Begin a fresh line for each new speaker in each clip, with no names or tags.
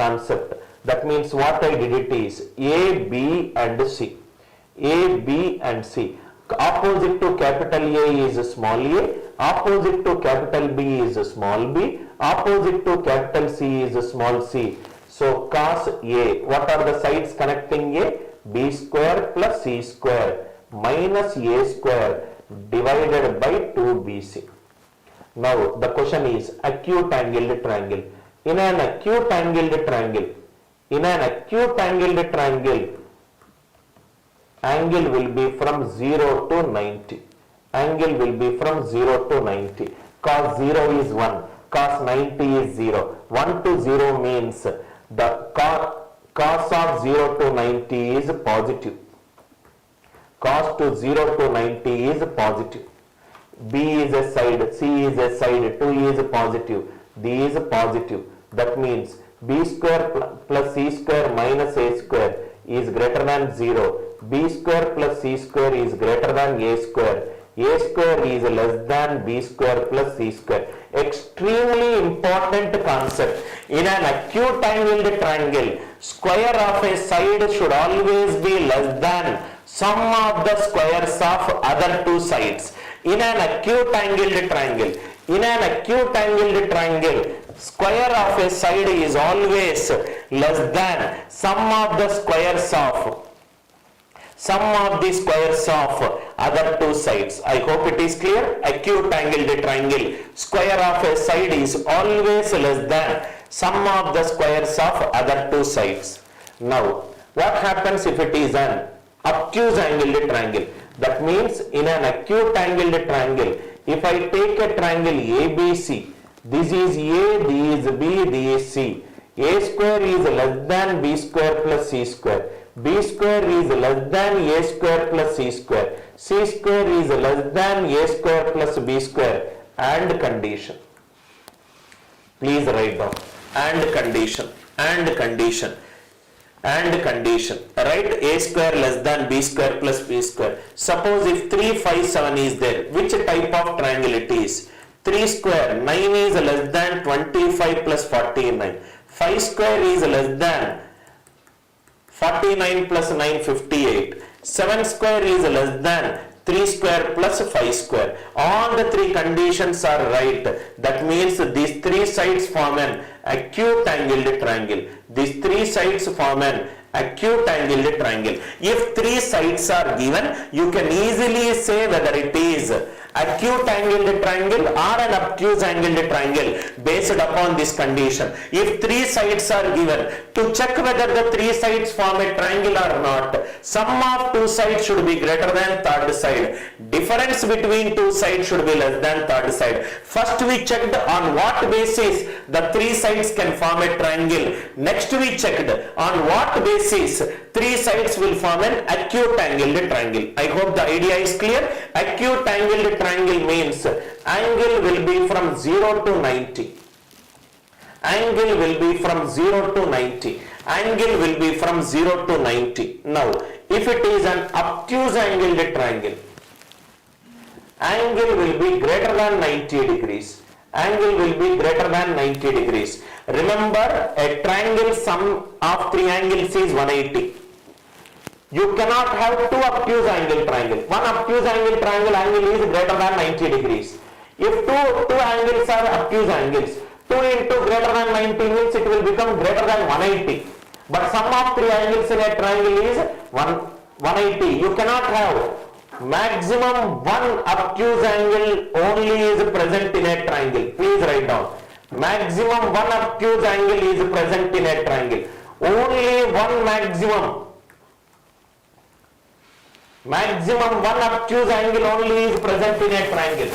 concept. That means what I did it is A, B and C. A, B and C. Opposite to capital A is small a, opposite to capital B is small b, opposite to capital C is small c. So cos A, what are the sides connecting A? B square plus C square minus A square divided by 2BC. Now the question is acute angled triangle. In an acute angled triangle, angle will be from 0 to 90. Angle will be from 0 to 90. Cos 0 is 1. Cos 90 is 0. 1 to 0 means the cos of 0 to 90 is positive. Cos to 0 to 90 is positive. B is a side, C is a side, 2 is positive, D is positive. That means B square plus C square minus A square is greater than 0. B square plus C square is greater than A square. A square is less than B square plus C square. Extremely important concept. In an acute angled triangle, square of a side should always be less than sum of the squares of other two sides. In an acute angled triangle, square of a side is always less than sum of the squares of other two sides. I hope it is clear. Acute angled triangle, square of a side is always less than sum of the squares of other two sides. Now, what happens if it is an obtuse angled triangle? That means in an acute angled triangle, if I take a triangle ABC, this is A, this is B, this is C. A square is less than B square plus C square. B square is less than A square plus C square. C square is less than A square plus B square. And condition. Please write down. And condition. Right? A square less than B square plus B square. Suppose if 3, 5, 7 is there, which type of triangle it is? 3 square, 9 is less than 25 plus 49. 5 square is less than 49 plus 9, 58. 7 square is less than 3 square plus 5 square. All the three conditions are right. That means these three sides form an acute angled triangle. These three sides form an acute angled triangle. If three sides are given, you can easily say whether it is acute angled triangle or an obtuse angled triangle based upon this condition. If three sides are given, to check whether the three sides form a triangle or not, sum of two sides should be greater than third side. Difference between two sides should be less than third side. First we checked on what basis the three sides can form a triangle. Next we checked on what basis three sides will form an acute angled triangle. I hope the idea is clear. Acute angled triangle means angle will be from 0 to 90. Angle will be from 0 to 90. Angle will be from 0 to 90. Now, if it is an obtuse angled triangle, angle will be greater than 90 degrees. Angle will be greater than 90 degrees. Remember, a triangle sum of three angles is 180. You cannot have two obtuse angle triangle. One obtuse angle triangle angle is greater than 90 degrees. If two angles are obtuse angles, 2 into greater than 90 means it will become greater than 180. But sum of three angles in a triangle is 180. You cannot have maximum one obtuse angle only is present in a triangle. Please write down. Maximum one obtuse angle is present in a triangle. Only one maximum one obtuse angle only is present in a triangle.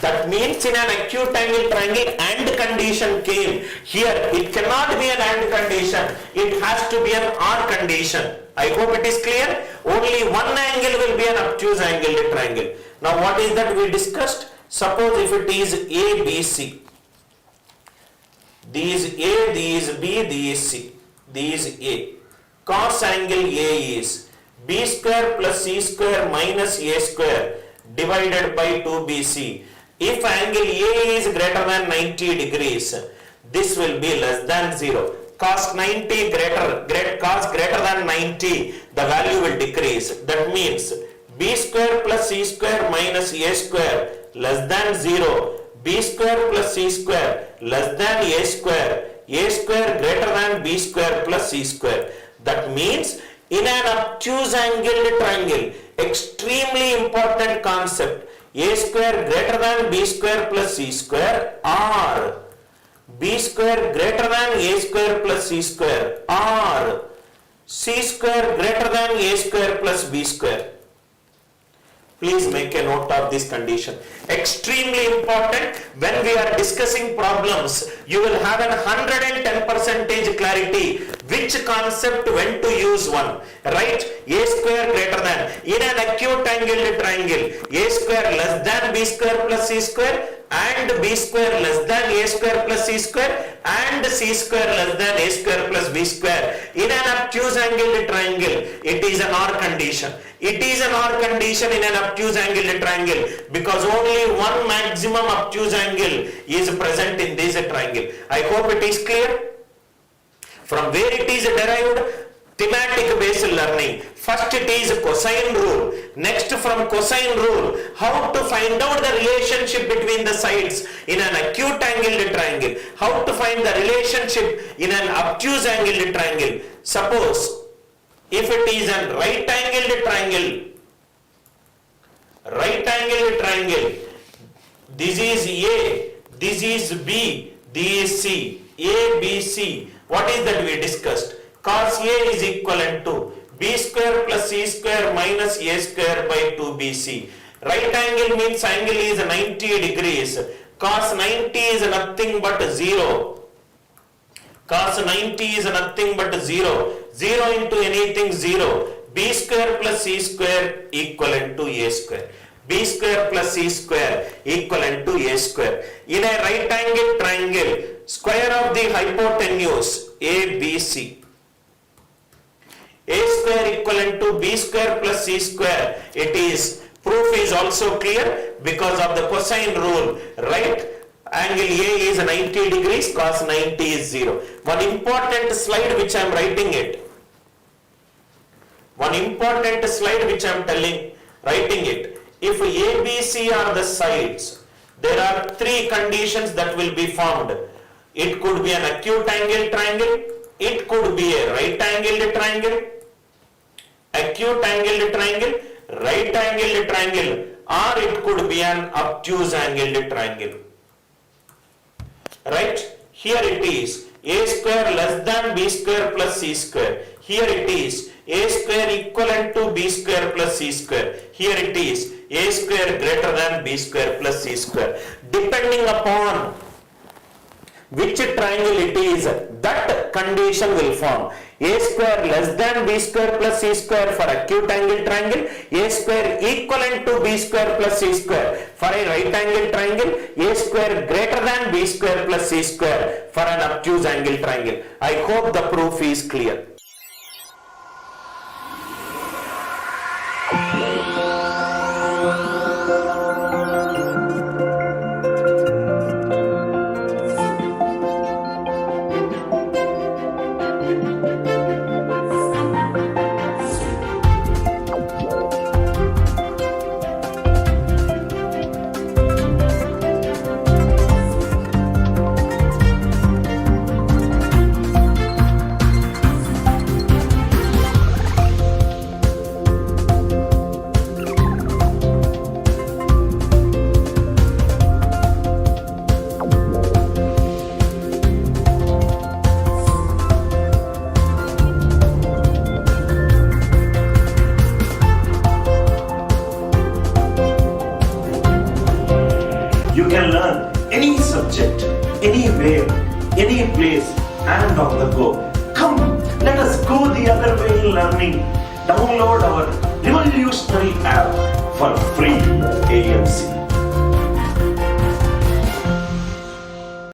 That means in an acute angle triangle and condition came. Here it cannot be an and condition. It has to be an or condition. I hope it is clear. Only one angle will be an obtuse angled triangle. Now what is that we discussed? Suppose if it is A, B, C. These A, these B, these C. These A. Cos angle A is B square plus C square minus A square divided by 2BC. If angle A is greater than 90 degrees, this will be less than 0. cos 90 cos greater than 90, the value will decrease. That means b square plus c square minus a square less than 0, b square plus c square less than a square greater than b square plus c square. That means in an obtuse angled triangle, extremely important concept, a square greater than b square plus c square or b square greater than a square plus c square or c square greater than a square plus b square. Please make a note of this condition. Extremely important. When we are discussing problems, you will have an 110% clarity which concept when to use one. Right? A square greater than. In an acute angled triangle, a square less than b square plus c square and b square less than a square plus c square and c square less than a square plus b square. In an obtuse angled triangle, it is an OR condition. It is an OR condition in an obtuse angled triangle because only one maximum obtuse angle is present in this triangle. I hope it is clear. From where it is derived? Thematic based learning. First it is cosine rule. Next from cosine rule, how to find out the relationship between the sides in an acute angled triangle. How to find the relationship in an obtuse angled triangle. Suppose if it is a right angled triangle, this is A, this is B, this is C, A, B, C. What is that we discussed? Cos A is equivalent to B square plus C square minus A square by 2BC. Right angle means angle is 90 degrees. Cos 90 is nothing but 0. Cos 90 is nothing but 0. 0 into anything 0. B square plus C square equivalent to A square. B square plus C square equivalent to A square. In a right angle triangle, square of the hypotenuse ABC. A square equivalent to B square plus C square. It is, proof is also clear because of the cosine rule, right? Angle A is 90 degrees, cos 90 is 0. One important slide which I am writing it. One important slide which I am writing it. If ABC are the sides, there are three conditions that will be formed. It could be an acute angle triangle, it could be a right angled triangle, acute angled triangle, right angled triangle, or it could be an obtuse angled triangle. Right? Here it is a square less than b square plus c square. Here it is a square equivalent to b square plus c square. Here it is a square greater than b square plus c square. Depending upon which triangle it is, that condition will form. A square less than b square plus c square for acute angle triangle, a square equivalent to b square plus c square for a right angle triangle, a square greater than b square plus c square for an obtuse angle triangle. I hope the proof is clear.
You can learn any subject, anywhere, any place, and on the go. Come, let us go the other way in learning. Download our revolutionary app for free AMC.